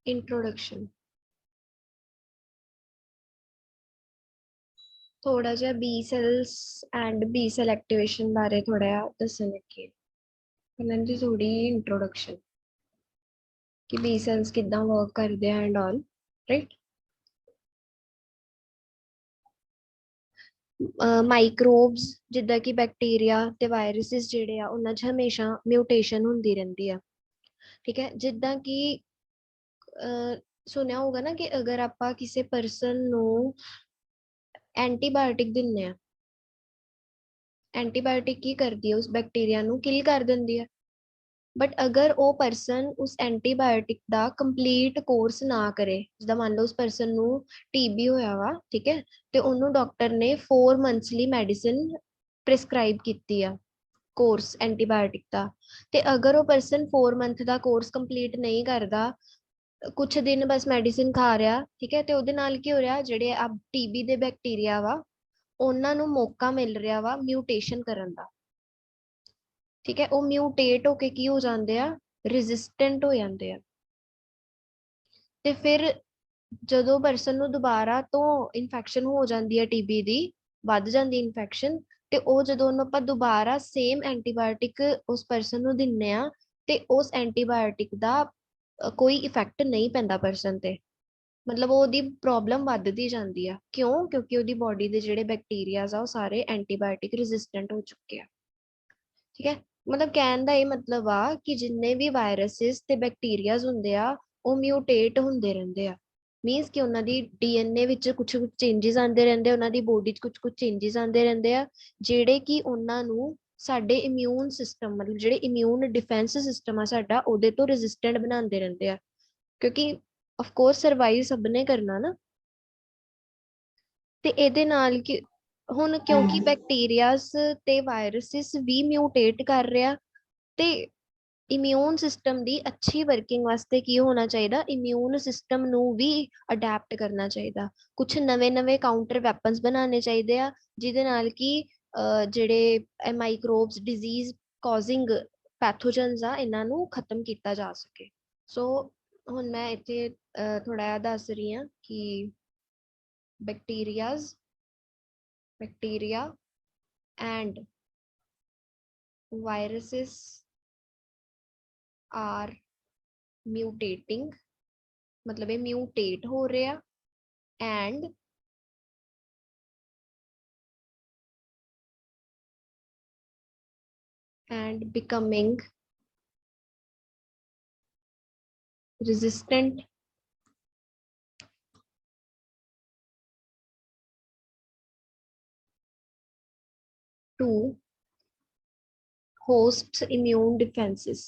Introduction थोड़ा जा B cells and B cell activation बारे थोड़ा दसन लगे उन्होंने दी थोड़ी इंट्रोडक्शन कि बी सेल्स किद्दां वर्क करदे हैं एंड ऑल राइट। ਮਾਈਕਰੋਬਸ ਜਿੱਦਾਂ ਕਿ ਬੈਕਟੀਰੀਆ ਤੇ ਵਾਇਰਸਿਸ ਜਿਹੜੇ ਆ ਉਹਨਾਂ 'ਚ ਹਮੇਸ਼ਾ ਮਿਊਟੇਸ਼ਨ ਹੁੰਦੀ ਰਹਿੰਦੀ ਆ। ਠੀਕ ਹੈ, ਜਿੱਦਾਂ ਕਿ ਸੁਣਿਆ ਹੋਊਗਾ ਨਾ ਕਿ ਅਗਰ ਆਪਾਂ ਕਿਸੇ ਪਰਸਨ ਨੂੰ ਐਂਟੀਬਾਇਓਟਿਕ ਦਿੰਨੇ ਆ, ਐਂਟੀਬਾਇਓਟਿਕ ਕੀ ਕਰਦੀ ਹੈ, ਉਸ ਬੈਕਟੀਰੀਆ ਨੂੰ ਕਿਲ ਕਰ ਦਿੰਦੀ ਹੈ। ਬਟ ਅਗਰ ਉਹ ਪਰਸਨ ਉਸ ਐਂਟੀਬਾਇਓਟਿਕ ਦਾ ਕੰਪਲੀਟ ਕੋਰਸ ਨਾ ਕਰੇ, ਜਿੱਦਾਂ ਮੰਨ ਲਓ ਉਸ ਪਰਸਨ ਨੂੰ ਟੀਬੀ ਹੋਇਆ ਵਾ, ਠੀਕ ਹੈ, ਤੇ ਉਹਨੂੰ ਡਾਕਟਰ ਨੇ 4 ਮੰਥਸ ਲਈ ਮੈਡੀਸਿਨ ਪ੍ਰਿਸਕ੍ਰਾਈਬ ਕੀਤੀ ਆ ਕੋਰਸ ਐਂਟੀਬਾਇਓਟਿਕ ਦਾ, ਤੇ ਅਗਰ ਉਹ ਪਰਸਨ 4 ਮੰਥ ਦਾ ਕੋਰਸ ਕੰਪਲੀਟ ਨਹੀਂ ਕਰਦਾ, ਕੁਛ ਦਿਨ ਬਸ ਮੈਡੀਸਿਨ ਖਾ ਰਿਹਾ, ਠੀਕ ਹੈ, ਤੇ ਉਹਦੇ ਨਾਲ ਕੀ ਹੋ ਰਿਹਾ, ਜਿਹੜੇ ਆ ਟੀਬੀ ਦੇ ਬੈਕਟੀਰੀਆ ਵਾ ਉਹਨਾਂ ਨੂੰ ਮੌਕਾ ਮਿਲ ਰਿਹਾ ਵਾ ਮਿਊਟੇਸ਼ਨ ਕਰਨ ਦਾ। ਠੀਕ ਹੈ, ਉਹ ਮਿਊਟੇਟ ਹੋ ਕੇ ਕੀ ਹੋ ਜਾਂਦੇ ਆ, ਰੈਜ਼ਿਸਟੈਂਟ ਹੋ ਜਾਂਦੇ ਆ। ਤੇ ਫਿਰ ਜਦੋਂ ਪਰਸਨ ਨੂੰ ਦੁਬਾਰਾ ਤੋਂ ਇਨਫੈਕਸ਼ਨ ਹੋ ਜਾਂਦੀ ਹੈ, ਟੀਬੀ ਦੀ ਵੱਧ ਜਾਂਦੀ ਇਨਫੈਕਸ਼ਨ, ਤੇ ਉਹ ਜਦੋਂ ਉਹਨੂੰ ਆਪਾਂ ਦੁਬਾਰਾ ਸੇਮ ਐਂਟੀਬਾਇਓਟਿਕ ਉਸ ਪਰਸਨ ਨੂੰ ਦਿੰਨੇ ਆ ਤੇ ਉਸ ਐਂਟੀਬਾਇਓਟਿਕ ਦਾ ਕੋਈ ਇਫੈਕਟ ਨਹੀਂ ਪੈਂਦਾ ਪਰਸਨ ਤੇ, ਮਤਲਬ ਉਹਦੀ ਪ੍ਰੋਬਲਮ ਵੱਧਦੀ ਜਾਂਦੀ ਆ। ਕਿਉਂ? ਕਿਉਂਕਿ ਉਹਦੀ ਬੋਡੀ ਦੇ ਜਿਹੜੇ ਬੈਕਟੀਰੀਆਜ਼ ਆ ਉਹ ਸਾਰੇ ਐਂਟੀਬਾਇਓਟਿਕ ਰੈਜ਼ਿਸਟੈਂਟ ਹੋ ਚੁੱਕੇ ਆ। ਠੀਕ ਹੈ, ਮਤਲਬ ਕਹਿਣ ਦਾ ਇਹ ਮਤਲਬ ਆ ਕਿ ਜਿੰਨੇ ਵੀ ਵਾਇਰਸਿਸ ਤੇ ਬੈਕਟੀਰੀਆਜ਼ ਹੁੰਦੇ ਆ ਉਹ ਮਿਊਟੇਟ ਹੁੰਦੇ ਰਹਿੰਦੇ ਆ। ਮੀਨਸ ਕਿ ਉਹਨਾਂ ਦੀ ਡੀਐਨਏ ਵਿੱਚ ਕੁਝ ਚੇਂਜਸ ਆਉਂਦੇ ਰਹਿੰਦੇ, ਉਹਨਾਂ ਦੀ ਬੋਡੀ 'ਚ ਕੁਝ ਚੇਂਜਸ ਆਉਂਦੇ ਰਹਿੰਦੇ ਆ, ਜਿਹੜੇ ਕਿ ਉਹਨਾਂ ਨੂੰ ਸਾਡੇ ਇਮਿਊਨ ਸਿਸਟਮ, ਮਤਲਬ ਜਿਹੜੇ ਇਮਿਊਨ ਡਿਫੈਂਸ ਸਿਸਟਮ ਆ ਸਾਡਾ, ਉਹਦੇ ਤੋਂ ਰੈਜ਼ਿਸਟੈਂਟ ਬਣਾਉਂਦੇ ਰਹਿੰਦੇ ਆ। ਕਿਉਂਕਿ ਆਫ ਕੋਰਸ ਸਰਵਾਈਵ ਸਭ ਨੇ ਕਰਨਾ ਨਾ। ਤੇ ਇਹਦੇ ਨਾਲ ਕਿ ਹੁਣ ਕਿਉਂਕਿ ਬੈਕਟੀਰੀਆਸ ਤੇ ਵਾਇਰਸਿਸ ਵੀ ਮਿਊਟੇਟ ਕਰ ਰਿਹਾ, ਤੇ ਇਮਿਊਨ ਸਿਸਟਮ ਦੀ ਅੱਛੀ ਵਰਕਿੰਗ ਵਾਸਤੇ ਕੀ ਹੋਣਾ ਚਾਹੀਦਾ, ਇਮਿਊਨ ਸਿਸਟਮ ਨੂੰ ਵੀ ਅਡੈਪਟ ਕਰਨਾ ਚਾਹੀਦਾ। ਕੁਝ ਨਵੇਂ-ਨਵੇਂ ਕਾਊਂਟਰ ਵੈਪਨਸ ਬਣਾਉਣੇ ਚਾਹੀਦੇ ਆ, ਜਿਹਦੇ ਨਾਲ ਕਿ ਜਿਹੜੇ ਮਾਈਕਰੋਬਸ, ਡਿਜ਼ੀਜ਼ ਕਾਜ਼ਿੰਗ ਪੈਥੋਜਨਸ ਆ, ਇਹਨਾਂ ਨੂੰ ਖਤਮ ਕੀਤਾ ਜਾ ਸਕੇ। ਸੋ ਹੁਣ ਮੈਂ ਇੱਥੇ ਥੋੜਾ ਜਿਹਾ ਦੱਸ ਰਹੀ ਹਾਂ ਕਿ bacteria and viruses are mutating, मतलब ये mutate हो रहे हैं and becoming resistant to hosts immune defenses।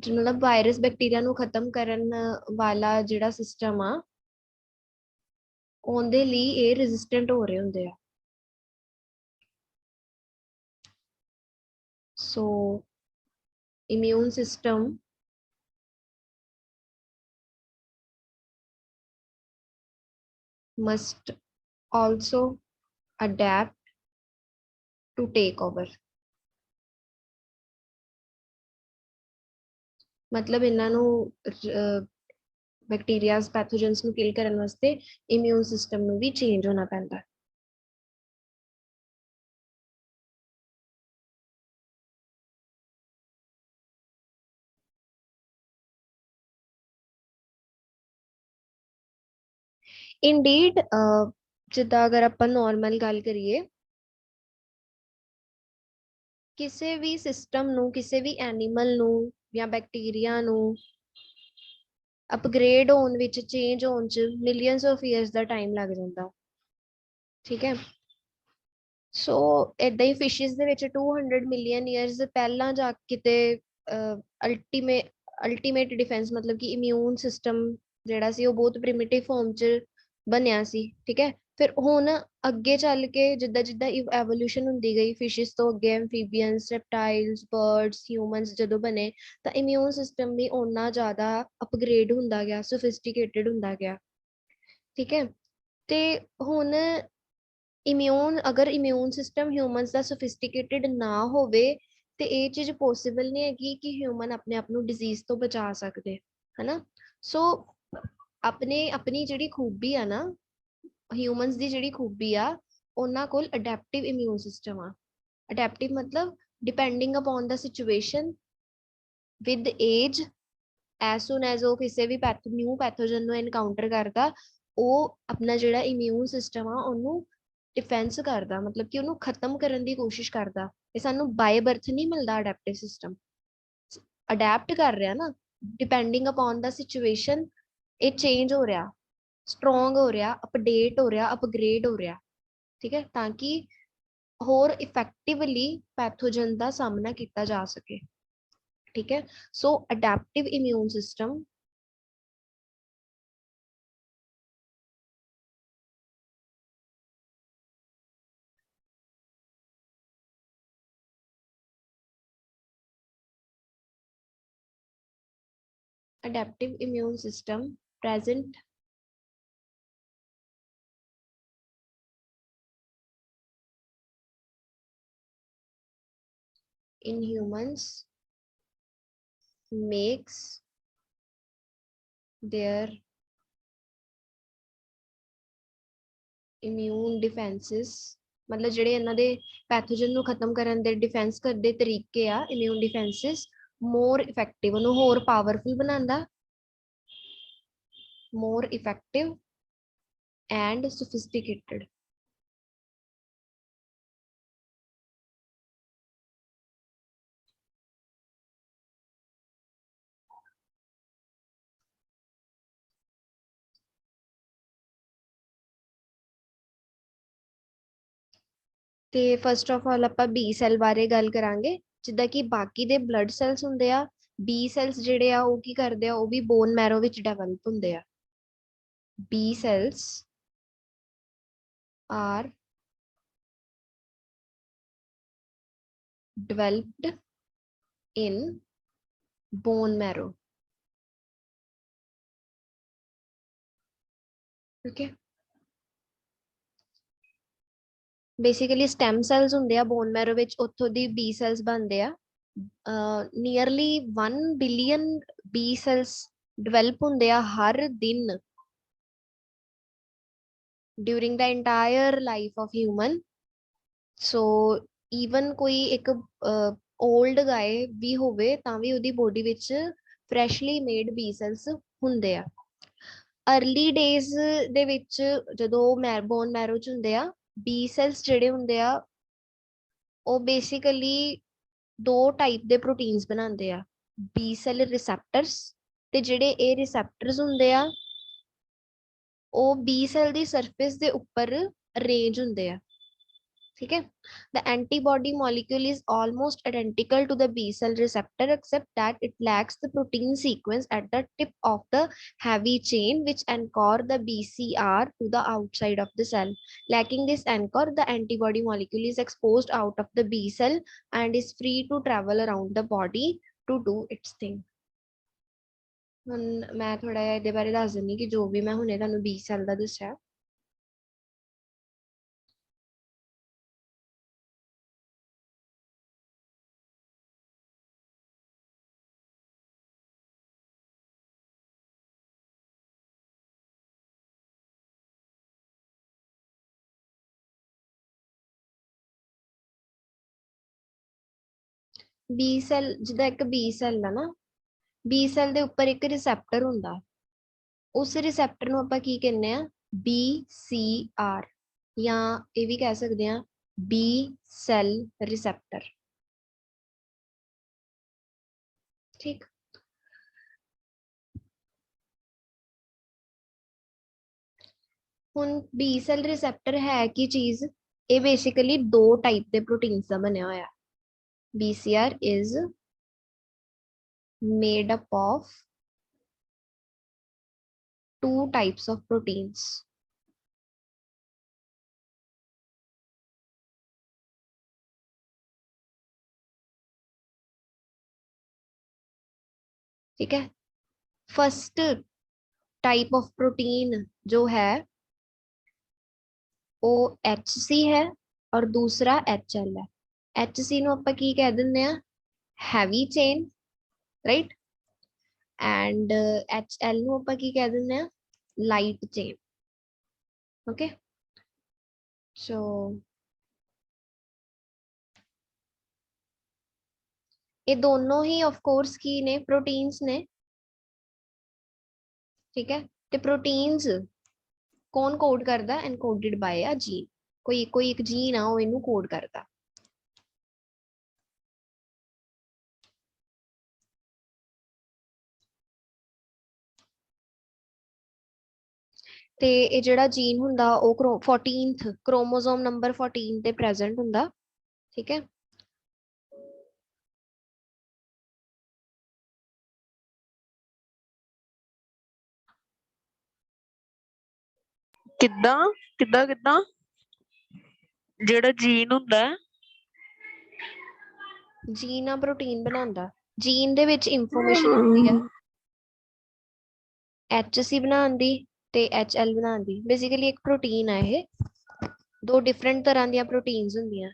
मतलब वायरस बैक्टीरिया ਨੂੰ ਖਤਮ ਕਰਨ ਵਾਲਾ ਜਿਹੜਾ ਸਿਸਟਮ ਆ, ਉਹਦੇ ਲਈ ਇਹ ਰੈਜ਼ਿਸਟੈਂਟ ਹੋ ਰਹੇ ਹੁੰਦੇ ਆ। So immune system must also adapt to take over। मतलब ਇਹਨਾਂ ਨੂੰ ਬੈਕਟੀਰੀਆਜ਼, ਪੈਥੋਜਨਸ ਨੂੰ ਕਿਲ ਕਰਨ ਵਾਸਤੇ ਇਮਿਊਨ ਸਿਸਟਮ ਨੂੰ ਵੀ ਚੇਂਜ ਹੋਣਾ ਪੈਂਦਾ। ਇੰਡੀਡ ਜਿੱਦਾਂ ਅਗਰ ਆਪਾਂ ਨੋਰਮਲ ਗੱਲ ਕਰੀਏ, ਕਿਸੇ ਵੀ ਸਿਸਟਮ ਨੂੰ, ਕਿਸੇ ਵੀ ਐਨੀਮਲ ਨੂੰ ਜਾਂ ਬੈਕਟੀਰੀਆ ਨੂੰ ਅਪਗ੍ਰੇਡ ਹੋਣ ਵਿੱਚ, ਚੇਂਜ ਹੋਣ ਚ millions of years the time ਲੱਗ ਜਾਂਦਾ। ਠੀਕ ਹੈ, ਸੋ ਏਦਾਂ ਹੀ ਫਿਸ਼ਿਸ ਦੇ ਵਿੱਚ 200 ਮਿਲੀਅਨ ਈਅਰਸ ਪਹਿਲਾਂ ਜਾ ਕਿਤੇ ਅਲਟੀਮੇਟ ਡਿਫੈਂਸ, ਮਤਲਬ ਕਿ ਇਮਿਊਨ ਸਿਸਟਮ ਜਿਹੜਾ ਸੀ ਉਹ ਬਹੁਤ ਪ੍ਰਿਮਿਟਿਵ ਫਾਰਮ ਚ ਬਣਿਆ ਸੀ। ਠੀਕ ਹੈ, ਫਿਰ ਹੁਣ ਅੱਗੇ ਚੱਲ ਕੇ ਜਿੱਦਾਂ ਜਿੱਦਾਂ ਐਵੋਲੂਸ਼ਨ ਹੁੰਦੀ ਗਈ, ਫਿਸ਼ਿਸ ਤੋਂ ਅੱਗੇ ਐਮਫੀਬੀਅਨਸ, ਰੈਪਟਾਈਲਸ, ਬਰਡਸ, ਹਿਊਮਨਸ ਜਦੋਂ ਬਣੇ, ਤਾਂ ਇਮਿਊਨ ਸਿਸਟਮ ਵੀ ਓਨਾ ਜ਼ਿਆਦਾ ਅਪਗ੍ਰੇਡ ਹੁੰਦਾ ਗਿਆ, ਸੋਫਿਸਟੀਕੇਟਡ ਹੁੰਦਾ ਗਿਆ। ਠੀਕ ਹੈ, ਤੇ ਹੁਣ ਅਗਰ ਇਮਿਊਨ ਸਿਸਟਮ ਹਿਊਮਨਸ ਦਾ ਸੋਫਿਸਟੀਕੇਟਡ ਨਾ ਹੋਵੇ, ਤੇ ਇਹ ਚੀਜ਼ ਪੋਸੀਬਲ ਨਹੀਂ ਹੈਗੀ ਕਿ ਹਿਊਮਨ ਆਪਣੇ ਆਪ ਨੂੰ ਡਿਜ਼ੀਜ਼ ਤੋਂ ਬਚਾ ਸਕਦੇ, ਹਨਾ। ਸੋ अपने अपनी जिहड़ी खूबी आ ना, ह्यूमनस दी जिहड़ी खूबी आ, उन्हां कोल अडैप्टिव इम्यून सिस्टम आ। अडैप्टिव मतलब depending upon the situation with as, as soon as वो किसी भी न्यू पैथोजन ਨੂੰ एनकाउंटर करता, ਉਹ अपना ਜਿਹੜਾ ਇਮਿਊਨ ਸਿਸਟਮ ਆ ਉਹਨੂੰ डिफेंस करता, मतलब कि ਉਹਨੂੰ खत्म करने की कोशिश करता। ਇਹ ਸਾਨੂੰ ਬਾय ਬਰਥ नहीं मिलता अडैप्टिव सिस्टम, अडैप्ट कर रहा ना, डिपेंडिंग अपॉन द सिचुएशन ये चेंज हो रहा, स्ट्रोंग हो रहा, अपडेट हो रहा, अपग्रेड हो रहा। ठीक है, ताकि होर इफेक्टिवली पैथोजन का सामना किया जा सके। ठीक है, so adaptive immune system adaptive immune system present in humans makes their immune defenses, मतलब ਜਿਹੜੇ ਇਹਨਾਂ ਦੇ ਪੈਥੋਜਨ ਨੂੰ ਖਤਮ ਕਰਨ ਦੇ ਡਿਫੈਂਸ ਕਰਦੇ ਤਰੀਕੇ ਆ ਇਮਿਊਨ ਡਿਫੈਂਸਿਸ, ਮੋਰ ਇਫੈਕਟਿਵ, ਉਹਨੂੰ ਹੋਰ ਪਾਵਰਫੁਲ ਬਣਾਉਂਦਾ, more effective and sophisticated। ਤੇ ਫਸਟ ਆਫ ਆਲ ਆਪਾਂ ਬੀ ਸੈੱਲ ਬਾਰੇ ਗੱਲ ਕਰਾਂਗੇ। ਜਿੱਦਾਂ ਕਿ ਬਾਕੀ ਦੇ ਬਲੱਡ ਸੈਲਸ ਹੁੰਦੇ ਆ, ਬੀ ਸੈਲਸ ਜਿਹੜੇ ਆ ਉਹ ਕੀ ਕਰਦੇ ਆ, ਉਹ ਵੀ ਬੋਨ ਮੈਰੋ ਵਿੱਚ ਡਿਵੈਲਪ ਹੁੰਦੇ ਆ। B cells are developed in bone marrow। okay, basically stem cells ਹੁੰਦੇ ਆ ਬੋਨ ਮੈਰੋ ਵਿੱਚ, ਉੱਥੋਂ ਦੀ ਬੀ ਸੈਲਸ ਬਣਦੇ ਆ। Nearly 1 billion B cells develop ਹੁੰਦੇ ਆ ਹਰ ਦਿਨ during the entire life of human. So even ਕੋਈ ਇੱਕ ਓਲਡ ਗਾਏ ਵੀ ਹੋਵੇ ਤਾਂ ਵੀ ਉਹਦੀ ਬੋਡੀ ਵਿੱਚ ਫਰੈਸ਼ਲੀ ਮੇਡ ਬੀ ਸੈਲਸ ਹੁੰਦੇ ਆ। अर्ली डेज ਦੇ ਵਿੱਚ ਜਦੋਂ ਬੋਨ ਮੈਰੋ ਚ ਹੁੰਦੇ ਆ, ਬੀ ਸੈਲਸ ਜਿਹੜੇ ਹੁੰਦੇ ਆ ਉਹ ਬੇਸਿਕਲੀ ਦੋ ਟਾਈਪ ਦੇ ਪ੍ਰੋਟੀਨਸ ਬਣਾਉਂਦੇ ਆ, ਬੀ ਸੈਲ ਰਿਸੈਪਟਰਸ, ਤੇ ਜਿਹੜੇ ਇਹ ਰਿਸੈਪਟਰਸ ਹੁੰਦੇ ਆ ਉਹ ਬੀ ਸੈਲ ਦੀ ਸਰਫੇਸ ਦੇ ਉੱਪਰ ਅਰੇਂਜ ਹੁੰਦੇ ਆ। ठीक है, the antibody molecule is almost identical to the B cell receptor except that it lacks the protein sequence at the tip of the heavy chain which anchor the BCR to the outside of the cell। Lacking this anchor, the antibody molecule is exposed out of the B cell and is free to travel around the body to do its thing। ਹੁਣ ਮੈਂ ਥੋੜਾ ਜਿਹਾ ਇਹਦੇ ਬਾਰੇ ਦੱਸ ਦਿੰਦੀ ਕਿ ਜੋ ਵੀ ਮੈਂ ਹੁਣੇ ਤੁਹਾਨੂੰ B cell ਦਾ ਦੱਸਿਆ। बी सैल जिदा एक बी सैल है ना, बी सैल दे उपर एक रिसैप्टर हुंदा, उस रिसैप्टर नूं आपां की कहने आ, BCR, या ये भी कह सकते हैं बी सैल रिसैप्टर। ठीक, हुण बी सैल रिसैप्टर है की चीज, ये बेसिकली दो टाइप के प्रोटीन्स का बनया होया। BCR is made up of two types of proteins। ठीक है, फर्स्ट टाइप ऑफ प्रोटीन जो है वो HC है और दूसरा HL है। HC ਨੂੰ ਆਪਾਂ ਕੀ ਕਹਿ ਦਿੰਦੇ ਆ, heavy chain, right, and HL ਨੂੰ ਆਪਾਂ ਕੀ ਕਹਿ ਦਿੰਦੇ ਆ, light chain. Okay, so ये दोनों ही ऑफ कोर्स की ने प्रोटीन्स ने, ठीक है। ते प्रोटीन्स कौन कोड करता, एनकोडेड बाय अ जीन, कोई कोई एक जीन आ इनू कोड करता। ते ये जेड़ा जीन हुंदा ओ 14th क्रोमोसोम नंबर 14 ते प्रेजेंट हुंदा, ठीक है। ਕਿੱਦਾਂ ਕਿੱਦਾਂ ਕਿੱਦਾਂ ਜਿਹੜਾ ਜੀਨ ਹੁੰਦਾ जीन आ प्रोटीन बनांदा, जीन दे विच इंफॉर्मेशन हुंदी है HC बनाउण दी ते HL बनाउण दी। बेसिकली एक प्रोटीन है ये, दो डिफरेंट तरह दी प्रोटीन्स हुंदियां।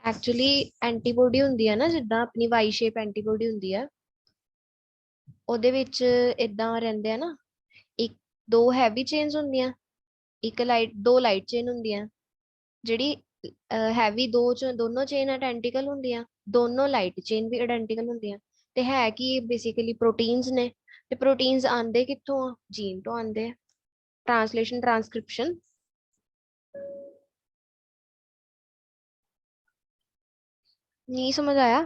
एक्चुअली एंटीबॉडी हुंदी है ना, जिद्दां अपनी वाई शेप एंटीबॉडी हुंदी है, ओहदे विच इदां रहिंदे आ ना, एक दो हैवी चेन्स हुंदियां, एक लाइट, दो लाइट चेन हुंदियां। जेह्ड़ी हैवी दो दोनों चेन आइडेंटिकल हुंदियां, दोनों लाइट चेन भी आइडेंटिकल हुंदियां। ते है कि बेसिकली प्रोटीन्स ने, ते प्रोटीन्स आंदे कित्थों आ, जीन तो आंदे आ। ट्रांसलेशन ट्रांसक्रिप्शन नहीं समझ आया?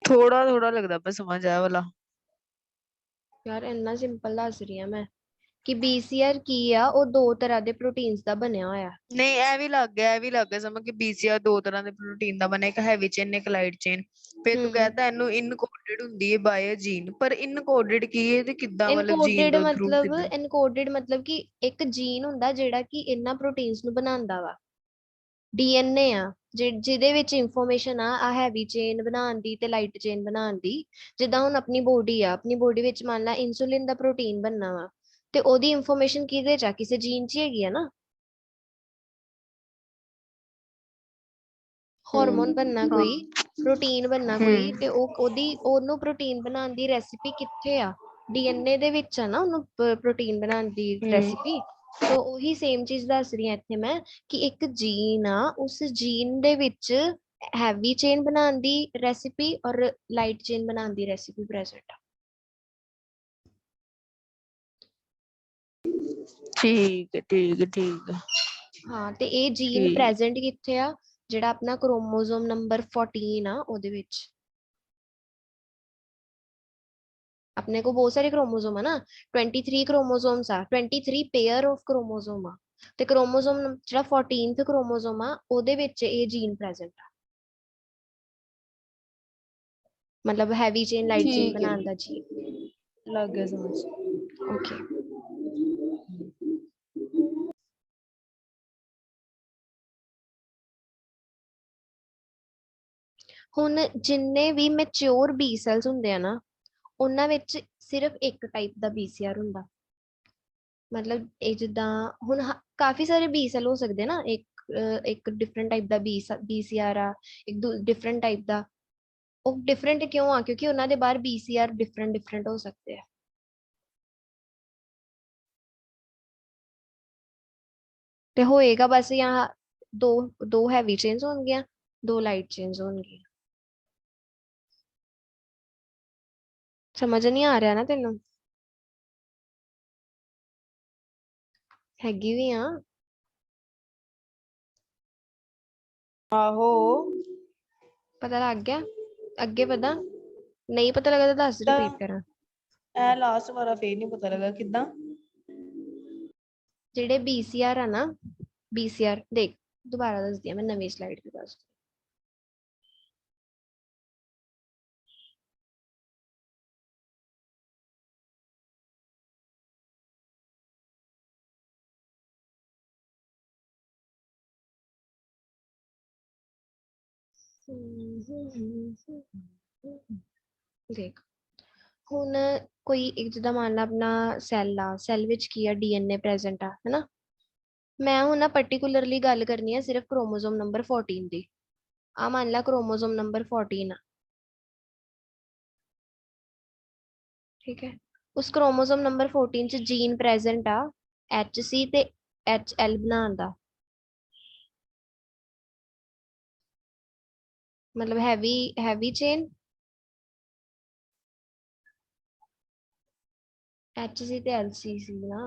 ਥੋੜਾ ਥੋੜਾ ਲੱਗਦਾ ਪਿਆ ਸਮਝ ਆਇਆ ਵਾਲਾ। यार इन्ना सिंपल दस रही मैं कि BCR की आ, ਉਹ ਦੋ ਤਰ੍ਹਾਂ ਦੇ ਪ੍ਰੋਟੀਨਸ ਦਾ ਬਣਿਆ ਹੋਇਆ। ਨਹੀਂ ਇਹ ਵੀ ਲੱਗ ਗਿਆ ਸਮਝ ਕਿ BCR ਦੋ ਤਰ੍ਹਾਂ ਦੇ ਪ੍ਰੋਟੀਨ ਦਾ ਬਣਿਆ, ਇੱਕ ਹੈਵੀ ਚੇਨ ਇੱਕ ਲਾਈਟ ਚੇਨ। ਫਿਰ ਤੂੰ ਕਹਿੰਦਾ ਇਹਨੂੰ ਇਨਕੋਡਡ ਹੁੰਦੀ ਹੈ ਬਾਏ ਜੀਨ, ਪਰ ਇਨਕੋਡਡ ਕੀ ਹੈ ਤੇ ਕਿੱਦਾਂ ਮਤਲਬ ਜੀਨ ਦੇ ਥਰੂ ਕਿੱਦਾਂ? ਇਨਕੋਡਡ ਮਤਲਬ ਕਿ ਇੱਕ ਜੀਨ ਹੁੰਦਾ ਜਿਹੜਾ ਕਿ ਇਹਨਾਂ ਪ੍ਰੋਟੀਨਸ ਨੂੰ ਬਣਾਉਂਦਾ ਵਾ। DNA ਆ ਜਿਹਦੇ ਵਿੱਚ ਇਨਫੋਰਮੇਸ਼ਨ ਆ ਹੈਵੀ ਚੇਨ ਬਣਾਉਣ ਦੀ ਤੇ ਲਾਈਟ ਚੇਨ ਬਣਾਉਣ ਦੀ। ਜਿੱਦਾਂ ਹੁਣ ਆਪਣੀ ਬੋਡੀ ਆ, ਆਪਣੀ ਬੋਡੀ ਵਿੱਚ ਮੰਨ ਲਾ ਇਨਸੂਲਿਨ ਦਾ ਪ੍ਰੋਟੀਨ ਬਣਨਾ ਵਾ, ਤੇ ਉਹਦੀ ਇਨਫੋਰਮੇਸ਼ਨ ਕਿਹਦੇ ਚ ਆ, ਕਿਸੇ ਜੀਨ ਚ ਹੈਗੀ ਆ ਨਾ। ਹਾਰਮੋਨ ਬਣਨਾ ਕੋਈ, ਪ੍ਰੋਟੀਨ ਬਣਨਾ ਕੋਈ, ਤੇ ਉਹਨੂੰ ਪ੍ਰੋਟੀਨ ਬਣਾਉਣ ਦੀ ਰੈਸਿਪੀ ਕਿੱਥੇ ਆ, DNA ਦੇ ਵਿੱਚ ਆ ਨਾ ਉਹਨੂੰ ਪ੍ਰੋਟੀਨ ਬਣਾਉਣ ਦੀ ਰੈਸਿਪੀ। ਸੋ ਉਹੀ ਸੇਮ ਚੀਜ਼ ਦੱਸ ਰਹੀ ਹਾਂ ਇੱਥੇ ਮੈਂ, ਕਿ ਇੱਕ ਜੀਨ ਆ, ਉਸ ਜੀਨ ਦੇ ਵਿੱਚ ਹੈਵੀ ਚੇਨ ਬਣਾਉਣ ਦੀ ਰੈਸਿਪੀ ਔਰ ਲਾਈਟ ਚੇਨ ਬਣਾਉਣ ਦੀ ਰੈਸਿਪੀ ਪ੍ਰੈਜ਼ੈਂਟ ਆ। ਠੀਕ ਹੈ ਠੀਕ ਹੈ ਠੀਕ ਹੈ। ਹਾਂ, ਤੇ ਇਹ ਜੀਨ ਪ੍ਰੈਜ਼ੈਂਟ ਕਿੱਥੇ ਆ, ਜਿਹੜਾ ਆਪਣਾ ਕ੍ਰੋਮੋਸੋਮ ਨੰਬਰ 14 ਆ ਉਹਦੇ ਵਿੱਚ। अपने को बहुत सारे क्रोमोसोम है ना, 23 क्रोमोसोम्स आ, 23 पेयर ऑफ क्रोमोसोम आ, ते क्रोमोसोम ਜਿਹੜਾ 14th क्रोमोसोम आ ਉਹਦੇ ਵਿੱਚ ਇਹ ਜੀਨ ਪ੍ਰੈਜ਼ੈਂਟ ਆ। मतलब हैवी चेन लाइट चेन बनाने ਦਾ ਜੀਨ ਲੱਗ ਗਿਆ ਸਮਝ। ओके। ਹੁਣ ਜਿੰਨੇ ਵੀ ਮੈਚੁਰ ਬੀ ਸੈਲਸ ਹੁੰਦੇ ਆ ਨਾ, ਉਹਨਾਂ ਵਿੱਚ ਸਿਰਫ ਇੱਕ ਟਾਈਪ ਦਾ BCR ਹੁੰਦਾ। मतलब ਇਹ ਜਿੱਦਾਂ ਹੁਣ ਕਾਫੀ ਸਾਰੇ B ਸੈਲ ਹੋ ਸਕਦੇ ਨਾ, ਇੱਕ ਡਿਫਰੈਂਟ ਟਾਈਪ ਦਾ BCR ਆ, ਇੱਕ ਡਿਫਰੈਂਟ ਟਾਈਪ ਦਾ। ਉਹ ਡਿਫਰੈਂਟ ਕਿਉਂ ਆ, ਕਿਉਂਕਿ ਉਹਨਾਂ ਦੇ ਬਾਹਰ BCR ਡਿਫਰੈਂਟ ਹੋ ਸਕਦੇ ਆ। ਤੇ ਹੋਏਗਾ ਬਸ यहाँ दो दो हैवी चेन्स होंगे, दो लाइट चेन्स होंगे। समझ नहीं आ रहा ना तेनों? हैगी भी हाँ। ਆਹੋ पता लग गया? अगे पता नहीं पता लगा तो दस रिपीट करा। ਇਹ ਲਾਸਟ ਵਾਲਾ ਫੇਰ ਨਹੀਂ ਪਤਾ ਲੱਗਾ ਕਿੱਦਾਂ। जेडे BCR है ना, BCR देख दोबारा दस दिया मैं, नवी स्लाइड पे दस। देख ਹੁਣ ਕੋਈ ਇੱਕ ਜਿੱਦਾਂ ਮੰਨ ਲਾ ਆਪਣਾ ਸੈੱਲ ਆ, ਸੈੱਲ ਵਿੱਚ ਕੀ ਆ, DNA ਪ੍ਰੈਜ਼ੈਂਟ ਆ, ਹੈਨਾ। ਮੈਂ ਹੁਣ ਨਾ ਪਾਰਟਿਕੂਲਰਲੀ ਗੱਲ ਕਰਨੀ ਆ ਸਿਰਫ ਕ੍ਰੋਮੋਸੋਮ ਨੰਬਰ 14 ਦੀ। ਆ ਮੰਨ ਲਾ ਕ੍ਰੋਮੋਸੋਮ ਨੰਬਰ 14 ਆ, ठीक है, उस क्रोमोसोम नंबर 14 च जीन प्रेजेंट आ HC ते HL बनाने दा, मतलब हैवी चेन HC ते LC सी ना,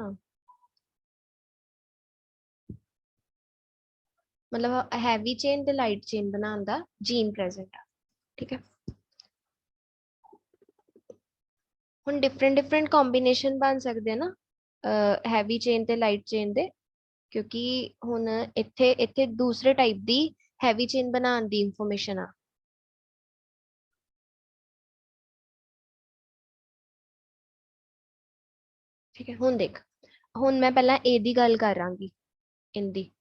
मतलब हैवी चेन ते लाइट चेन बनाने दा जीन प्रेजेंट आ। ठीक है, ਹੁਣ डिफरेंट कॉम्बिनेशन बन सकते हैं ना हैवी चेन ते लाइट चेन दे, क्योंकि ਹੁਣ ਇੱਥੇ ਇੱਥੇ ਦੂਸਰੇ ਟਾਈਪ ਦੀ ਹੈਵੀ ਚੇਨ ਬਣਾਉਣ ਦੀ ਇਨਫੋਰਮੇਸ਼ਨ ਆ। ਠੀਕ ਹੈ, ਹੁਣ ਦੇਖ, ਹੁਣ ਮੈਂ ਪਹਿਲਾਂ ਇਹਦੀ ਗੱਲ ਕਰ ਰਾਂਗੀ, ਇਹਦੀ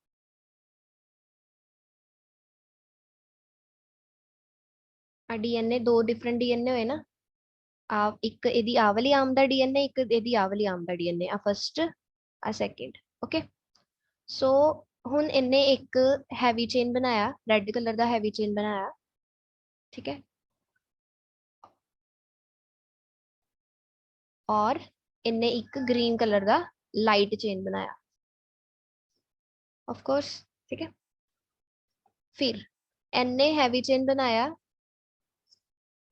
ਆ ਡੀਐਨਏ, ਦੋ ਡਿਫਰੈਂਟ ਡੀਐਨਏ ਹੋਏ ਨਾ, ਆ ਇੱਕ ਇਹਦੀ ਆ ਵਾਲੀ ਆਰਮ ਦਾ ਡੀਐਨਏ, ਇੱਕ ਇਹਦੀ ਆ ਵਾਲੀ ਆਰਮ ਦਾ ਡੀਐਨਏ, ਆ ਫਸਟ ਆ ਸੈਕਿੰਡ। ਓਕੇ, ਸੋ ਹੁਣ ਇਹਨੇ ਇੱਕ ਹੈਵੀ ਚੇਨ ਬਣਾਇਆ, ਰੈੱਡ ਕਲਰ ਦਾ ਹੈਵੀ ਚੇਨ ਬਣਾਇਆ। ठीक है, और इन्ने एक ग्रीन कलर का लाइट चेन बनाया, ऑफ कोर्स। ठीक है, फिर इन्ने हैवी चेन बनाया,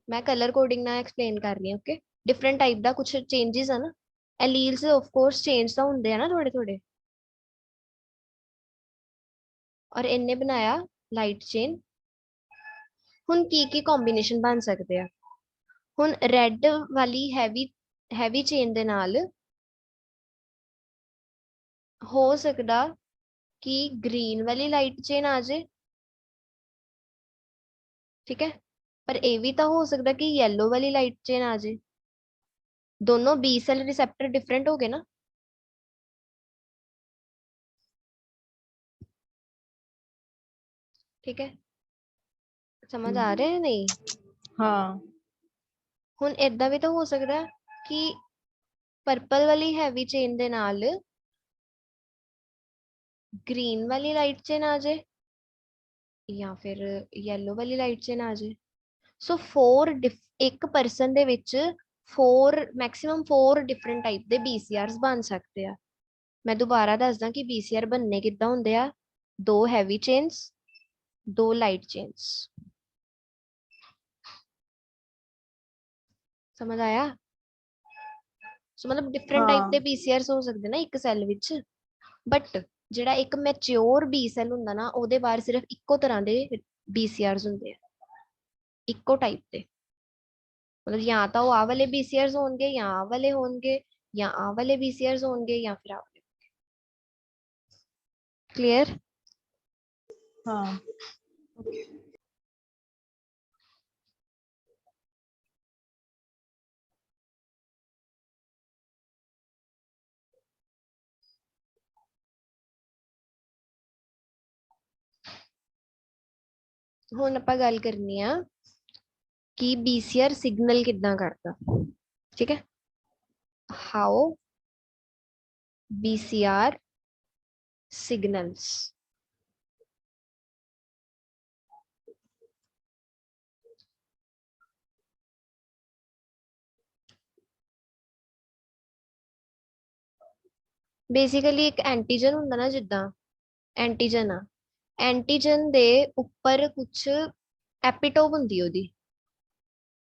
मैं कलर कोडिंग ना एक्सप्लेन कर रही हूँ। ओके, डिफरेंट टाइप का कुछ चेंजेस है ना, एलील्स ऑफ कोर्स चेंज तो होंगे है ना थोड़े थोड़े, और इन्ने बनाया लाइट चेन। हुन की कॉम्बिनेशन बन सकते हैं, हुन रेड वाली हैवी चेन दे नाल हो सकता कि ग्रीन वाली लाइट चेन आ जाए। ठीक है, पर ये भी तो हो सकता कि येलो वाली लाइट चेन आ जाए। दोनों बी सेल रिसेप्टर डिफरेंट हो गए ना। ठीक है, समझ आ रहे हैं नहीं? हाँ, हुन ਏਦਾਂ भी तो हो सकता है कि पर्पल वाली हैवी चेन दे नाल ग्रीन वाली लाइट चेन आ जाए, या फिर येलो वाली लाइट चेन आ जाए। सो एक पर्सन दे विच मैक्सिमम 4 डिफरेंट टाइप दे BCRs बन सकते हैं। मैं दोबारा दसदा कि BCR बनने किद्दां हुंदे आ, 2 हैवी चेन्स, 2 लाइट चेन्स। समझ आया? सो मतलब डिफरेंट टाइप हाँ, दे BCRs हो सकदे ना एक सैल विच, बट ਜਿਹੜਾ ਇੱਕ ਮੈਚਿਓਰ ਬੀ ਸੈਲ ਹੁੰਦਾ ਨਾ, ਉਹਦੇ ਬਾਹਰ ਸਿਰਫ ਇੱਕੋ ਤਰ੍ਹਾਂ ਦੇ BCRs ਹੁੰਦੇ ਆ, ਇੱਕੋ ਟਾਈਪ ਦੇ। मतलब या तो वो आ वाले BCRs होंगे, या आ वाले होंगे, या आ वाले BCRs होंगे, या फिर आ वाले। क्लियर? हाँ, ਹੁਣ ਆਪਾਂ ਗੱਲ ਕਰਨੀ ਆ कि BCR सिग्नल कितना करता। ठीक है, हाउ BCR सिग्नल्स। बेसिकली एक एंटीजन ਹੁੰਦਾ ਨਾ, ਜਿੱਦਾਂ एंटीजन ਆ, एंटीजन ਦੇ ਉੱਪਰ ਕੁਝ ਐਪੀਟੋਪ ਹੁੰਦੀ ਉਹਦੀ,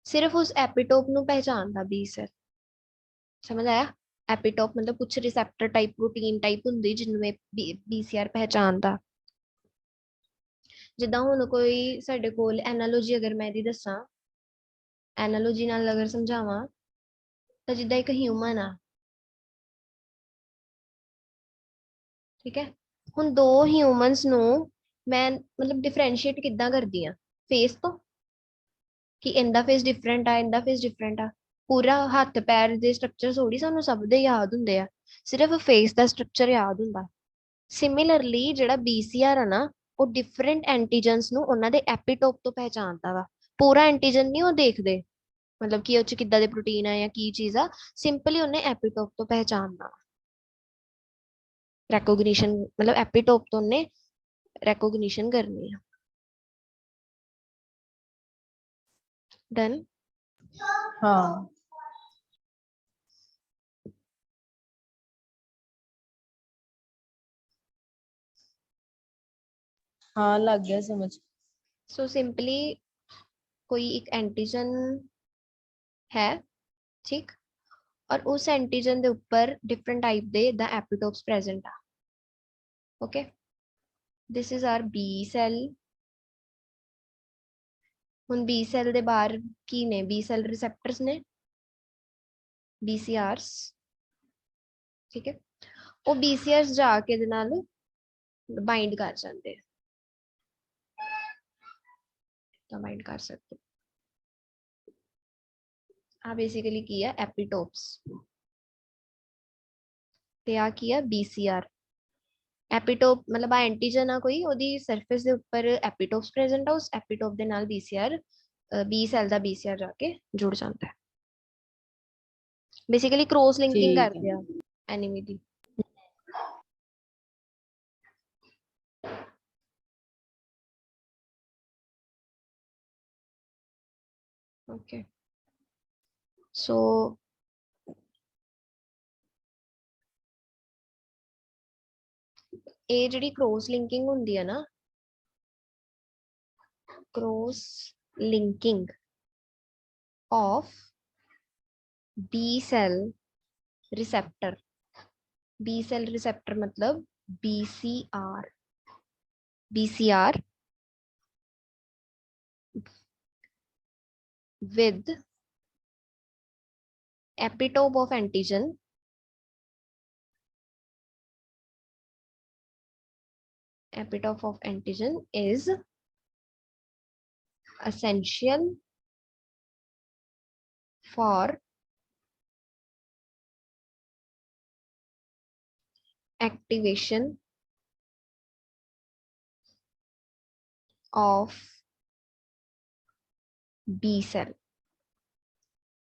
सिर्फ उस एपिटोप ਨੂੰ ਪਹਿਚਾਨਦਾ बी सेल। समझ आया? एपिटोप मतलब कुछ रिसेप्टर टाइप प्रोटीन टाइप ਹੁੰਦੀ ਜਿਨਵੇਂ BCR ਪਹਿਚਾਨਦਾ। ਜਿੱਦਾਂ ਹੁਣ ਕੋਈ ਸਾਡੇ ਕੋਲ ਐਨਾਲੋਜੀ ਅਗਰ ਮੈਂ ਇਹਦੀ ਦੱਸਾਂ, ਐਨਾਲੋਜੀ ਨਾਲ ਅਗਰ ਸਮਝਾਵਾਂ, ਤਾਂ ਜਿੱਦਾਂ ਇੱਕ ਹਿਊਮਨ ਆ, ਠੀਕ ਹੈ, ਹੁਣ ਦੋ ਹਿਊਮਨਸ ਨੂੰ ਮੈਂ ਮਤਲਬ ਡਿਫਰੈਂਸ਼ੀਏਟ ਕਿੱਦਾਂ ਕਰਦੀ ਆ, ਫੇਸ ਤੋਂ, ਕਿ ਇਹਦਾ ਫੇਸ ਡਿਫਰੈਂਟ ਆ, ਇਹਦਾ ਫੇਸ ਡਿਫਰੈਂਟ ਆ। ਪੂਰਾ ਹੱਥ ਪੈਰ ਦੇ ਸਟਰਕਚਰ ਥੋੜੀ ਸਾਨੂੰ ਸਭ ਦੇ ਯਾਦ ਹੁੰਦੇ ਆ, ਸਿਰਫ ਫੇਸ ਦਾ ਸਟਰਕਚਰ ਯਾਦ ਹੁੰਦਾ। ਸਿਮਿਲਰਲੀ ਜਿਹੜਾ BCR ਆ ਨਾ, ਉਹ ਡਿਫਰੈਂਟ ਐਂਟੀਜਨਸ ਨੂੰ ਉਹਨਾਂ ਦੇ ਐਪੀਟੋਪ ਤੋਂ ਪਹਿਚਾਨਦਾ ਵਾ। ਪੂਰਾ ਐਂਟੀਜਨ ਨਹੀਂ ਉਹ ਦੇਖਦੇ, मतलब कि ਉਹ ਚ ਕਿੱਦਾਂ ਦੇ ਪ੍ਰੋਟੀਨ ਆ ਜਾਂ ਕੀ ਚੀਜ਼ ਆ, ਸਿੰਪਲੀ ਉਹਨੇ ਐਪੀਟੋਪ ਤੋਂ ਪਹਿਚਾਨਣਾ। ਰੈਕੋਗਨੀਸ਼ਨ मतलब एपिटोप तो ਉਹਨੇ recognition करनी है। डन? हाँ। हाँ लग गया समझ। सो सिंपली कोई एक एंटीजन है, ठीक, और उस एंटीजन ਦੇ ਉੱਪਰ डिफरेंट टाइप ਦੇ ਦਾ ਐਪੀਟੋਪਸ ਪ੍ਰੈਜ਼ੈਂਟ ਆ। Okay, this is our B cell. ਹੁਣ ਬੀ ਸੈਲ ਦੇ ਬਾਹਰ ਕੀ ਨੇ? ਬੀ ਸੈਲ ਰਿਸੈਪਟਰਸ ਨੇ, BCRs, ਠੀਕ ਹੈ। ਉਹ BCRs ਜਾ ਕੇ ਇਹਦੇ ਨਾਲ ਬਾਈਂਡ ਕਰ ਜਾਂਦੇ ਤਾਂ ਬਾਈਂਡ ਕਰ ਸਕਦੇ ਆ। ਬੇਸਿਕਲੀ ਕੀ ਹੈ? ਐਪੀਟੋਪਸ। ਤੇ ਆ ਕੀ ਹੈ? BCR। ਐਪੀਟੋਪ ਮਤਲਬ ਆ ਐਂਟੀਜਨ ਆ ਕੋਈ, ਉਹਦੀ ਸਰਫੇਸ ਦੇ ਉੱਪਰ ਐਪੀਟੋਪਸ ਪ੍ਰੈਜ਼ੈਂਟ ਆ, ਉਸ ਐਪੀਟੋਪ ਦੇ ਨਾਲ BCR, ਬੀ ਸੈਲ ਦਾ BCR ਜਾ ਕੇ ਜੁੜ ਜਾਂਦਾ ਹੈ। ਬੇਸਿਕਲੀ ਕ੍ਰੋਸ ਲਿੰਕਿੰਗ ठीक ਕਰਦੇ है। ਆ ਐਨੀਮੀ ਦੀ। ਓਕੇ, ਸੋ ਇਹ ਜਿਹੜੀ ਕ੍ਰੋਸ ਲਿੰਕਿੰਗ ਹੁੰਦੀ ਹੈ ਨਾ, cross linking of B cell receptor। B cell receptor मतलब BCR। BCR with epitope of antigen, epitope of antigen is essential for activation of B cell।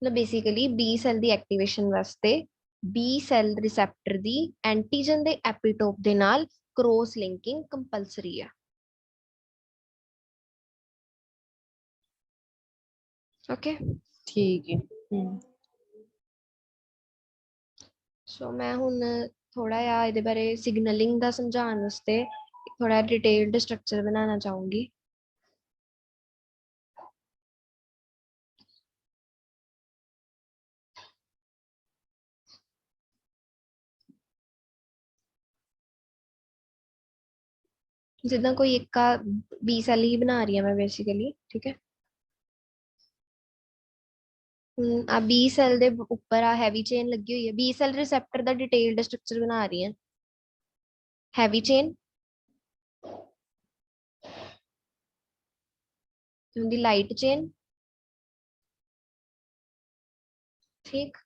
मतलब बेसिकली B cell ਦੀ activation ਵਾਸਤੇ B cell receptor ਦੀ antigen ਦੇ epitope ਦੇ ਨਾਲ cross linking compulsory ਹੈ। Okay, ठीक है। ਸੋ ਮੈਂ ਹੁਣ ਥੋੜਾ ਜਿਹਾ ਇਹਦੇ ਬਾਰੇ ਸਿਗਨਲਿੰਗ ਦਾ ਸਮਝਾਉਣ ਵਾਸਤੇ ਥੋੜਾ ਡਿਟੇਲਡ ਸਟਰਕਚਰ ਬਣਾਉਣਾ ਚਾਹੂੰਗੀ। ਜਿੱਦਾਂ ਕੋਈ ਇੱਕ ਬੀ ਸੈਲ ਹੀ ਬਣਾ ਰਹੀ ਹਾਂ ਮੈਂ ਬੇਸਿਕਲੀ, ਠੀਕ ਹੈ। ਆ ਬੀ ਸੈਲ ਦੇ ਉੱਪਰ ਆ ਹੈਵੀ ਚੇਨ ਲੱਗੀ ਹੋਈ ਹੈ। ਬੀ ਸੈਲ ਰਿਸੈਪਟਰ ਦਾ ਡਿਟੇਲਡ ਸਟਰਕਚਰ ਬਣਾ ਰਹੀ ਹਾਂ। ਹੈਵੀ ਚੇਨ ਹੁੰਦੀ, ਲਾइट चेन, ठीक,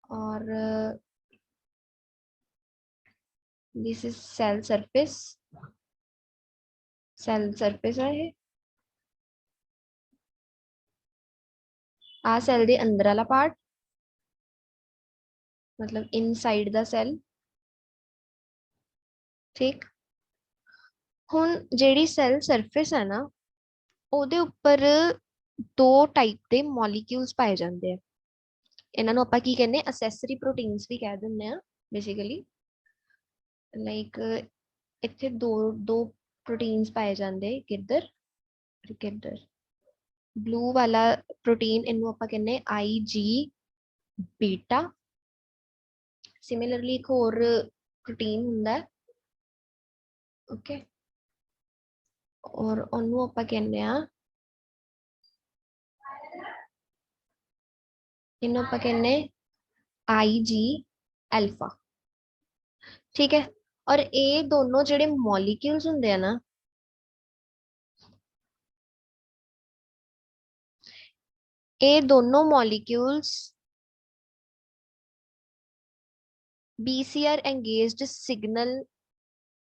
और this is cell surface. Cell surface है ये, आ सेल दे अंदर वाला पार्ट मतलब इनसाइड द सेल, ठीक। हुन जेडी सेल सरफेस है ना, ਉਹਦੇ ਉੱਪਰ ਦੋ ਟਾਈਪ ਦੇ ਮੋਲੀਕਿਊਲਸ ਪਾਏ ਜਾਂਦੇ ਆ। ਇਹਨਾਂ ਨੂੰ ਆਪਾਂ ਕੀ ਕਹਿੰਦੇ? ਅਸੈਸਰੀ ਪ੍ਰੋਟੀਨਸ ਵੀ ਕਹਿ ਦਿੰਦੇ ਆ ਬੇਸਿਕਲੀ। ਲਾਈਕ ਇੱਥੇ ਦੋ ਦੋ ਪ੍ਰੋਟੀਨਸ ਪਾਏ ਜਾਂਦੇ, ਕਿੱਧਰ ਕਿੱਧਰ। ਬਲੂ ਵਾਲਾ ਪ੍ਰੋਟੀਨ ਇਹਨੂੰ ਆਪਾਂ ਕਹਿੰਦੇ IG ਬੀਟਾ। ਸਿਮਿਲਰਲੀ ਇੱਕ ਹੋਰ ਪ੍ਰੋਟੀਨ ਹੁੰਦਾ, ਓਕੇ, ਔਰ ਉਹਨੂੰ ਆਪਾਂ ਕਹਿੰਦੇ ਆ, ਇਹਨੂੰ ਆਪਾਂ ਕਹਿੰਦੇ IG ਐਲਫਾ, ਠੀਕ ਹੈ। ਔਰ ਇਹ ਦੋਨੋਂ ਜਿਹੜੇ ਮੋਲੀਕਿਊਲਸ ਹੁੰਦੇ ਆ ਨਾ, ਇਹ ਦੋਨੋਂ molecules BCR engaged signal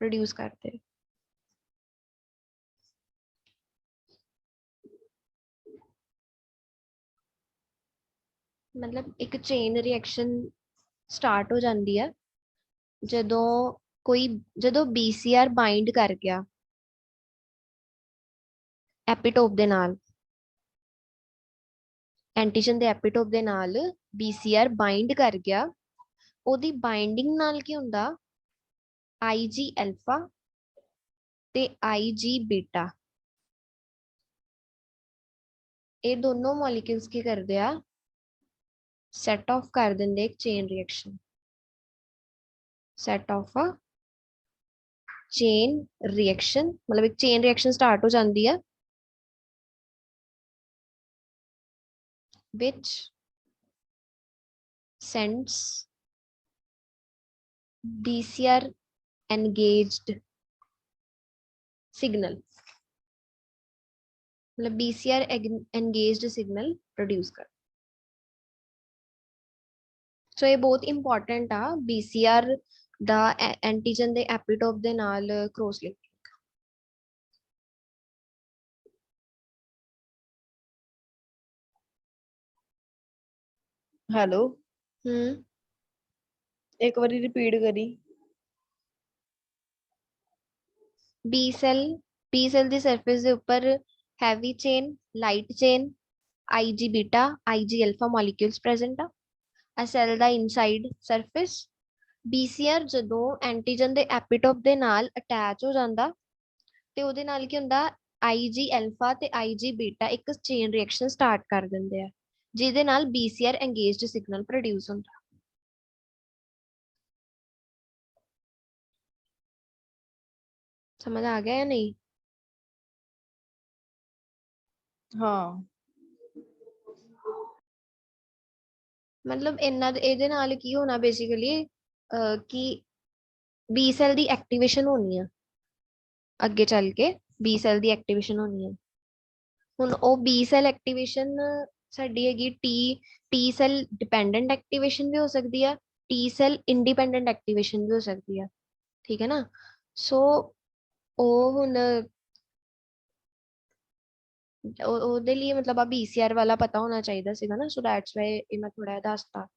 produce करते हैं। मतलब एक चेन रिएक्शन स्टार्ट हो जाती है ਜਦੋਂ BCR बाइंड कर गया एपीटोप दे नाल, एंटीजन दे एपीटोप दे नाल BCR बाइंड कर गया, ਉਹਦੀ ਬਾਈਂਡਿੰਗ ਨਾਲ ਕੀ ਹੁੰਦਾ? IG ਐਲਫਾ ਤੇ ਆਈਜੀ ਬੀਟਾ, ਇਹ ਦੋਨੋਂ ਮੋਲੀਕਿਊਲਸ ਕੀ ਕਰਦੇ ਆ, ਸੈਟ ਆਫ ਕਰ ਦਿੰਦੇ ਇੱਕ chain reaction, set off a chain reaction, ਮਤਲਬ ਇੱਕ ਚੇਨ ਰਿਐਕਸ਼ਨ ਸਟਾਰਟ ਹੋ ਜਾਂਦੀ ਹੈ which sends BCR engaged signal, मतलब BCR engaged signal produce कर। सो ये बहुत इंपॉर्टेंट आ BCR ਦਾ ਐਂਟੀਜਨ ਦੇ ਐਪੀਟੋਪ ਦੇ ਨਾਲ ਕ੍ਰੋਸ ਲਿੰਕ। ਹੈਲੋ ਇੱਕ ਵਾਰੀ ਰਿਪੀਟ ਕਰੀ। ਬੀ ਸੈਲ ਦੀ ਸਰਫੇਸ ਦੇ ਉੱਪਰ heavy chain, light chain, Ig beta, Ig alpha molecules present ਆ ਸੈਲ ਦਾ ਇਨਸਾਈਡ ਸਰਫੇਸ। BCR ਜਦੋਂ ਐਂਟੀਜਨ ਦੇ ਐਪੀਟੋਪ ਦੇ ਨਾਲ ਅਟੈਚ ਹੋ ਜਾਂਦਾ ਤੇ ਉਹਦੇ ਨਾਲ ਕੀ ਹੁੰਦਾ, ਆਈਜੀ ਅਲਫਾ ਤੇ ਆਈਜੀ ਬੀਟਾ ਇੱਕ ਚੇਨ ਰਿਐਕਸ਼ਨ ਸਟਾਰਟ ਕਰ ਦਿੰਦੇ ਆ ਜਿਹਦੇ ਨਾਲ BCR engaged ਸਿਗਨਲ ਪ੍ਰੋਡਿਊਸ ਹੁੰਦਾ। ਸਮਝ ਆ ਗਿਆ ਜਾਂ ਨਹੀਂ? ਹਾਂ ਮਤਲਬ ਇਹਦੇ ਨਾਲ ਕੀ ਹੋਣਾ ਬੇਸਿਕਲੀ ਕਿ ਬੀ ਸੈਲ ਦੀ ਐਕਟੀਵੇਸ਼ਨ ਹੋਣੀ ਆ, ਅੱਗੇ ਚੱਲ ਕੇ ਬੀ ਸੈਲ ਦੀ ਐਕਟੀਵੇਸ਼ਨ ਹੋਣੀ ਆ। ਹੁਣ ਉਹ ਬੀ ਸੈਲ ਐਕਟੀਵੇਸ਼ਨ ਸਾਡੀ ਹੈਗੀ ਟੀ ਸੈਲ ਡਿਪੈਂਡੈਂਟ ਐਕਟੀਵੇਸ਼ਨ ਵੀ ਹੋ ਸਕਦੀ ਆ, ਟੀ ਸੈਲ ਇੰਡੀਪੈਂਡੈਂਟ ਐਕਟੀਵੇਸ਼ਨ ਵੀ ਹੋ ਸਕਦੀ ਆ, ਠੀਕ ਹੈ ਨਾ। ਸੋ ਉਹ ਹੁਣ ਉਹਦੇ ਲਈ ਮਤਲਬ ਆ BCR ਵਾਲਾ ਪਤਾ ਹੋਣਾ ਚਾਹੀਦਾ ਸੀਗਾ ਨਾ, ਸੋ ਦੈਟਸ ਵਾਈ ਇਹ ਮੈਂ ਥੋੜਾ ਜਿਹਾ ਦੱਸਤਾ।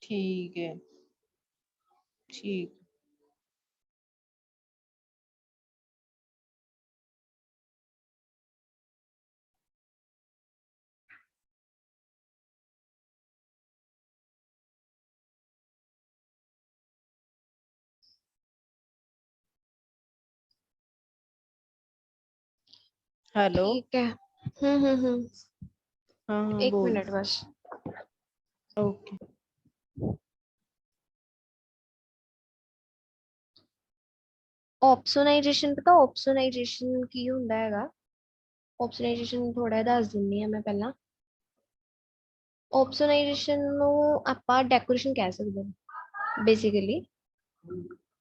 ਠੀਕ ਹੈ, ਠੀਕ। हेलो ठीक है। हाँ एक बोल। मिनट बस। ओके ऑप्सोनाइजेशन पता ऑप्सोनाइजेशन की ਹੁੰਦਾ ਹੈਗਾ? ऑप्सोनाइजेशन ਥੋੜਾ ਦੱਸ ਦਿੰਨੀ ਆ ਮੈਂ ਪਹਿਲਾਂ। ऑप्सोनाइजेशन ਨੂੰ ਆਪਾਂ ਡੈਕੋਰੇਸ਼ਨ ਕਹਿ ਸਕਦੇ ਹਾਂ ਬੇਸਿਕਲੀ,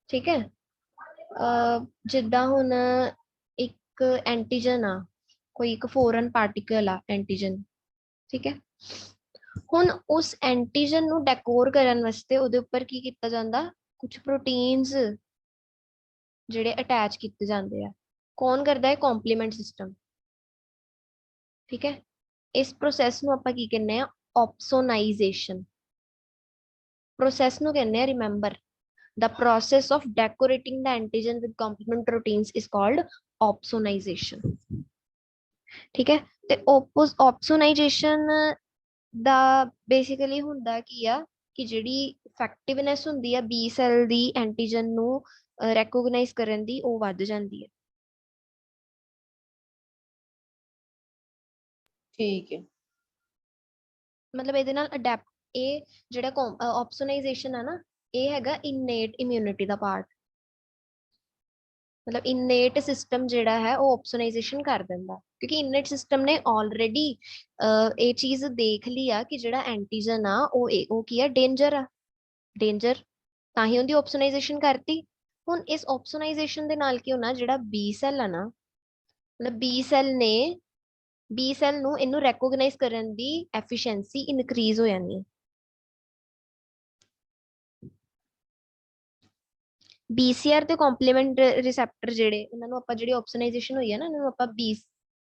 ਠੀਕ ਹੈ। ਜਿੱਦਾਂ ਹੁਣ ਇੱਕ ਐਂਟੀਜਨ ਆ, ਕੋਈ ਇੱਕ ਫੋਰਨ ਪਾਰਟੀਕਲ ਆ ਐਂਟੀਜਨ, ਠੀਕ ਹੈ। ਹੁਣ ਉਸ ਐਂਟੀਜਨ ਨੂੰ ਡੈਕੋਰ ਕਰਨ ਵਾਸਤੇ ਉਹਦੇ ਉੱਪਰ ਕੀ ਕੀਤਾ ਜਾਂਦਾ, ਕੁਝ ਪ੍ਰੋਟੀਨਸ ਜਿਹੜੇ ਅਟੈਚ ਕੀਤੇ ਜਾਂਦੇ ਆ। ਕੌਣ ਕਰਦਾ ਹੈ? ਕੰਪਲੀਮੈਂਟ ਸਿਸਟਮ, ਠੀਕ ਹੈ। ਇਸ ਪ੍ਰੋਸੈਸ ਨੂੰ ਆਪਾਂ ਕੀ ਕਹਿੰਦੇ ਆ? ਆਪਸੋਨਾਈਜੇਸ਼ਨ ਪ੍ਰੋਸੈਸ ਨੂੰ ਕਹਿੰਦੇ ਆ। Remember, the process of decorating the antigen with complement proteins is called opsonization, ਠੀਕ ਹੈ। ਤੇ opsonization ਦਾ ਬੇਸਿਕਲੀ ਹੁੰਦਾ ਕੀ ਆ ਕਿ ਜਿਹੜੀ ਇਫੈਕਟਿਵਨੈਸ ਹੁੰਦੀ ਆ ਬੀ ਸੈਲ ਦੀ ਐਂਟੀਜਨ ਨੂੰ ਰੈਕੋਗਨਾਈਜ਼ ਕਰਨ ਦੀ, ਉਹ ਵੱਧ ਜਾਂਦੀ ਹੈ। ठीक है। ਮਤਲਬ ਇਹਦੇ ਨਾਲ ਅਡੈਪਟ, ਇਹ ਜਿਹੜਾ ਆਪਸੋਨਾਈਜੇਸ਼ਨ ਆ ਨਾ, ਇਹ ਹੈਗਾ ਇਨੇਟ ਇਮਿਊਨਿਟੀ ਦਾ ਪਾਰਟ। ਮਤਲਬ ਇਨੇਟ ਸਿਸਟਮ ਜਿਹੜਾ ਹੈ ਉਹ ਆਪਸੋਨਾਈਜੇਸ਼ਨ ਕਰ ਦਿੰਦਾ, ਕਿਉਂਕਿ ਇਨੇਟ ਸਿਸਟਮ ਨੇ ਆਲਰੇਡੀ ਇਹ ਚੀਜ਼ ਦੇਖ ਲਈ ਆ ਕਿ ਜਿਹੜਾ ਐਂਟੀਜਨ ਆ ਉਹ ਕੀ ਆ, ਡੇਂਜਰ ਆ, ਡੇਂਜਰ, ਤਾਂ ਹੀ ਉਹਦੀ ਆਪਸੋਨਾਈਜੇਸ਼ਨ ਕਰਤੀ। ਹੁਣ ਇਸ ਆਪਸੋਨਾਈਜੇਸ਼ਨ ਦੇ ਨਾਲ ਕੀ ਹੋਣਾ, ਜਿਹੜਾ ਬੀ ਸੈਲ ਆ ਨਾ, ਮਤਲਬ ਬੀ ਸੈਲ ਨੂੰ ਇਹਨੂੰ ਰੈਕੋਗਨਾਈਜ਼ ਕਰਨ ਦੀ ਐਫੀਸ਼ੀਐਂਸੀ ਇਨਕਰੀਜ਼ ਹੋ ਜਾਣੀ ਹੈ। BCR ਤੇ ਕੰਪਲੀਮੈਂਟ ਰਿਸੈਪਟਰ ਜਿਹੜੇ, ਇਹਨਾਂ ਨੂੰ ਆਪਾਂ ਜਿਹੜੀ ਆਪਸੋਨਾਈਜੇਸ਼ਨ ਹੋਈ ਹੈ ਨਾ,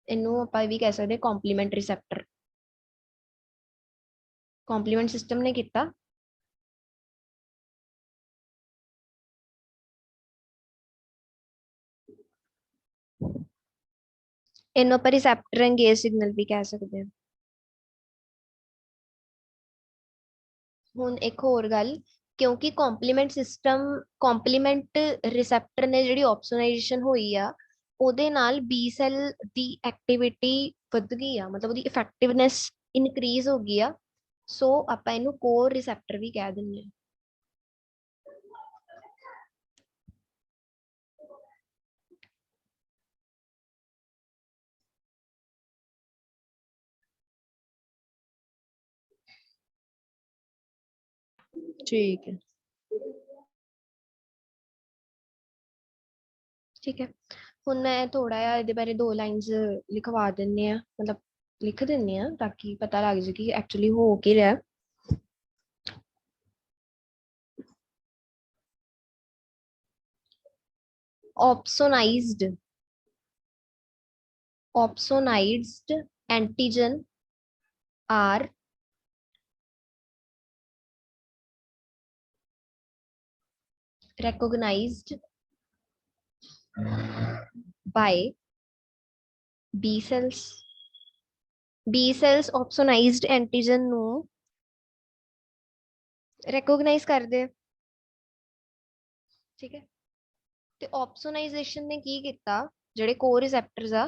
ਇਹਨੂੰ ਆਪਾਂ ਵੀ ਕਹਿ ਸਕਦੇ ਕੰਪਲੀਮੈਂਟ ਰਿਸੈਪਟਰ। ਕੰਪਲੀਮੈਂਟ ਸਿਸਟਮ ਨੇ ਕੀਤਾ, ਇਹਨੂੰ ਆਪਾਂ ਰਿਸੈਪਟਰ ਐਂਗੇਜ ਸਿਗਨਲ ਵੀ ਕਹਿ ਸਕਦੇ ਹਾਂ। ਹੁਣ ਇੱਕ ਹੋਰ ਗੱਲ ਕਿਉਂਕਿ ਕੰਪਲੀਮੈਂਟ ਰਿਸੈਪਟਰ ਨੇ ਜਿਹੜੀ ਆਪਸੋਨਾਈਜੇਸ਼ਨ ਹੋਈ ਆ ਉਹਦੇ ਨਾਲ ਬੀ ਸੈਲ ਦੀ ਐਕਟੀਵਿਟੀ ਵੱਧ ਗਈ ਆ, ਮਤਲਬ ਉਹਦੀ ਇਫੈਕਟਿਵਨੈਸ ਇਨਕਰੀਜ਼ ਹੋ ਗਈ ਆ। ਸੋ ਆਪਾਂ ਇਹਨੂੰ ਕੋਰ ਰਿਸੈਪਟਰ ਵੀ ਕਹਿ ਦਿੰਦੇ ਹਾਂ। ठीक है ठीक है, ਹੁਣ ਮੈਂ ਥੋੜਾ ਜਿਹਾ ਇਹਦੇ ਬਾਰੇ 2 ਲਾਈਨਸ ਲਿਖਵਾ ਦਿੰਨੇ ਆ, ਮਤਲਬ ਲਿਖ ਦਿੰਨੇ ਆ ਤਾਂ ਕਿ ਪਤਾ ਲੱਗ ਜੇ ਕਿ ਐਕਚੁਅਲੀ ਹੋ ਕੀ ਰਿਹਾ। opsonized antigen are recognized by B cells। B cells opsonized antigen ਨੂੰ recognize ਕਰਦੇ, ਠੀਕ ਹੈ। ਤੇ opsonization ਨੇ ਕੀ ਕੀਤਾ, ਜਿਹੜੇ co-receptors ਆ,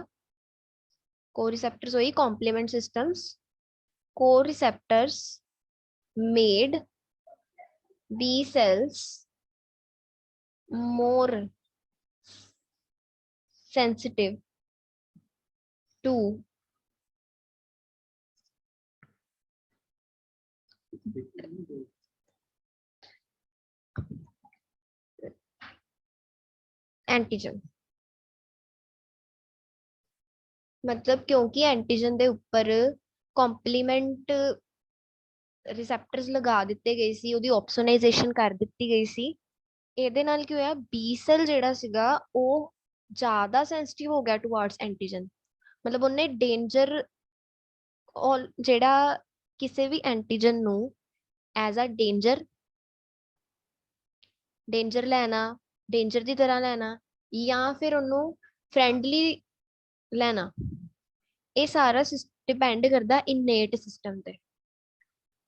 co-receptors ਹੋਈ complement systems, co-receptors made B cells more sensitive to antigen. मतलब क्योंकि एंटीजन ਦੇ ਉੱਪਰ ਕੰਪਲੀਮੈਂਟ ਰਿਸੈਪਟਰਸ ਲਗਾ ਦਿੱਤੇ ਗਏ ਸੀ, ਉਹਦੀ ਆਪਸੋਨਾਈਜੇਸ਼ਨ ਕਰ ਦਿੱਤੀ ਗਈ ਸੀ। ਇਹਦੇ ਨਾਲ ਕੀ ਹੋਇਆ, ਬੀ ਸੈਲ ਜਿਹੜਾ ਸੀਗਾ ਉਹ ਜ਼ਿਆਦਾ ਸੈਂਸਿਟਿਵ ਹੋ ਗਿਆ ਟੁਵਾਰਡਸ ਐਂਟੀਜਨ। ਮਤਲਬ ਉਹਨੇ ਡੇਂਜਰ, ਜਿਹੜਾ ਕਿਸੇ ਵੀ ਐਂਟੀਜਨ ਨੂੰ ਐਜ਼ ਅ ਡੇਂਜਰ ਲੈਣਾ, ਡੇਂਜਰ ਦੀ ਤਰ੍ਹਾਂ ਲੈਣਾ ਜਾਂ ਫਿਰ ਉਹਨੂੰ ਫਰੈਂਡਲੀ ਲੈਣਾ, ਇਹ ਸਾਰਾ ਡਿਪੈਂਡ ਕਰਦਾ ਇਨੇਟ ਸਿਸਟਮ ਤੇ।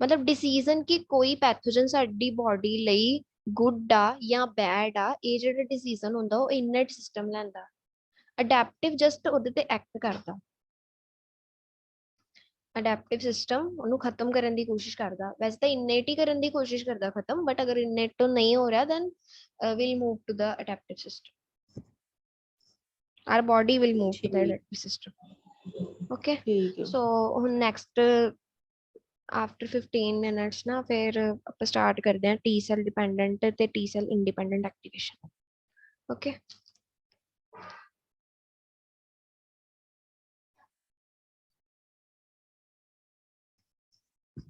ਮਤਲਬ ਡਿਸੀਜ਼ਨ ਕਿ ਕੋਈ ਪੈਥੋਜਨ ਸਾਡੀ ਬੋਡੀ ਲਈ ਗੁੱਡ ਆ ਜਾਂ ਬੈਡ ਆ, ਇਹ ਜਿਹੜਾ ਡਿਸੀਜ਼ਨ ਹੁੰਦਾ ਉਹ ਇਨੇਟ ਸਿਸਟਮ ਲੈਂਦਾ। ਅਡੈਪਟਿਵ ਜਸਟ ਉਹਦੇ ਤੇ ਐਕਟ ਕਰਦਾ। ਅਡੈਪਟਿਵ ਸਿਸਟਮ ਉਹਨੂੰ ਖਤਮ ਕਰਨ ਦੀ ਕੋਸ਼ਿਸ਼ ਕਰਦਾ, ਵੈਸੇ ਤਾਂ ਇਨੇਟ ਹੀ ਕਰਨ ਦੀ ਕੋਸ਼ਿਸ਼ ਕਰਦਾ ਖਤਮ, ਬਟ ਅਗਰ ਇਨੇਟ ਤੋਂ ਨਹੀਂ ਹੋ ਰਿਹਾ then we'll move to the adaptive system, our body will move to the adaptive system। okay, so ਹੁਣ next after 15 minutes ਨਾ ਫਿਰ ਆਪਾਂ ਸਟਾਰਟ ਕਰਦੇ ਹਾਂ ਟੀ ਸੈਲ ਡਿਪੈਂਡੈਂਟ ਤੇ T cell independent activation. okay